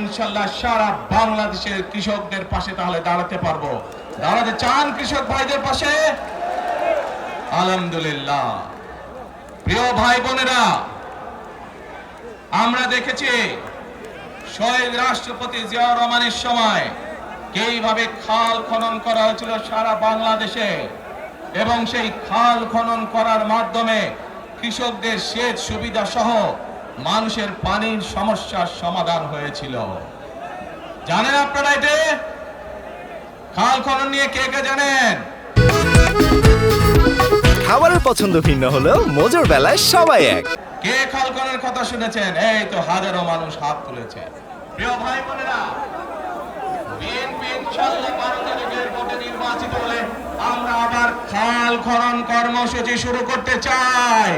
ইনশাল্লাহ সারা বাংলাদেশের কৃষকদের পাশে তাহলে দাঁড়াতে পারবো। দাঁড়াতে চান কৃষক ভাইদের পাশে? আলহামদুলিল্লাহ। প্রিয় ভাই বোনেরা, আমরা দেখেছি শহীদ রাষ্ট্রপতি জিয়াউর রহমানের সময় কিভাবে খাল খনন করা হয়েছিল সারা বাংলাদেশে, এবং সেই খাল খনন করার মাধ্যমে কৃষকদের সেচ সুবিধা সহ মানুষের পানির সমস্যার সমাধান হয়েছিল। জানেন আপনারা এটা? খাল খনন নিয়ে কে কে জানেন? খাবারের পছন্দ ভিন্ন হলেও মজার বেলায় সবাই এক। কে খাল খননের কথা শুনেছেন? এই তো হাজারো মানুষ হাত তুলেছে। প্রিয় ভাই বোনেরা, বিএনপি ইনশাআল্লাহ 12 তারিখের ভোটে নির্বাচিত হলে আমরা আবার খাল খনন কর্মসূচি শুরু করতে চাই।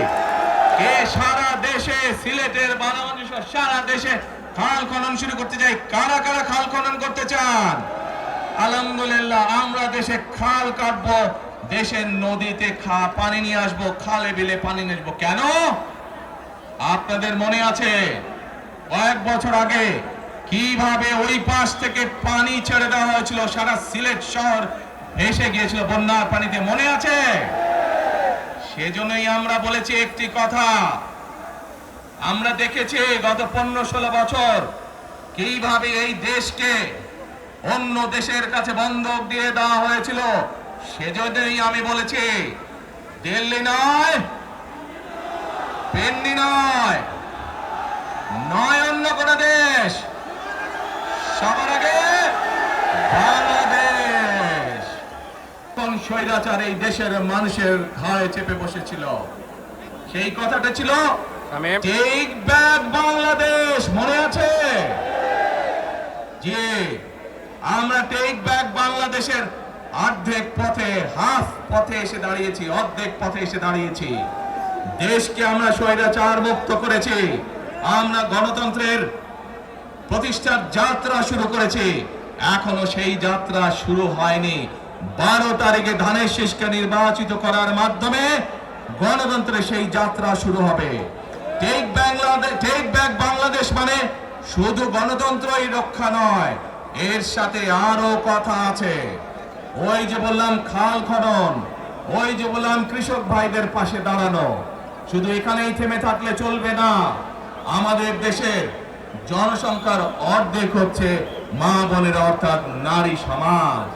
কে সারা দেশে, সিলেটের বানামানি সহ সারা দেশে খাল খনন শুরু করতে চাই? কারা কারা খাল খনন করতে চান? আলহামদুলিল্লাহ, আমরা দেশে খাল কাটবো, দেশের নদীতে পানি নিয়ে আসবো, খালে বিলে পানি নিয়ে আসবো। কেন? আপনাদের মনে আছে কয়েক বছর আগে কিভাবে ওই পাশ থেকে পানি ছেড়ে দেওয়া হয়েছিল, সারা সিলেট শহর ভেসে গিয়েছিল বন্যার পানিতে, মনে আছে? সেজন্যই আমরা বলেছি একটি কথা। আমরা দেখেছি গত 15-16 বছর কিভাবে এই দেশকে অন্য দেশের কাছে বন্ধক দিয়ে দেওয়া হয়েছিল। সেজন্যই আমি বলেছি দিল্লি নয়, পেন্নি নয়, নয় অন্য কোন দেশ, সবার আগে বাংলাদেশ। কোন স্বৈরাচার এই দেশের মানুষের ঘাড়ে চেপে বসেছিল? সেই কথাটা ছিল টেক ব্যাক বাংলাদেশ, মনে আছে? জি, আমরা টেক ব্যাক বাংলাদেশের অর্ধেক পথে, হাফ পথে এসে দাঁড়িয়েছি, অর্ধেক পথে এসে দাঁড়িয়েছি। দেশকে আমরা স্বৈরাচার মুক্ত করেছি, আমরা গণতন্ত্রের প্রতিষ্ঠার যাত্রা শুরু করেছি। এখনো সেই যাত্রা শুরু হয়নি। 12 তারিখে ধানের শীষকে নির্বাচিত করার মাধ্যমে গণতন্ত্রের সেই যাত্রা শুরু হবে। টেক ব্যাক বাংলাদেশ মানে শুধু গণতন্ত্রই রক্ষা নয়, এর সাথে আরো কথা আছে। ওই যে বললাম খাল খনন, ওই যে বললাম কৃষক ভাইদের পাশে দাঁড়ানো, শুধু এখানেই থেমে থাকলে চলবে না। আমাদের দেশের জনসংখ্যার অর্ধেক হচ্ছে মা বোনেরা, অর্থাৎ নারী সমাজ।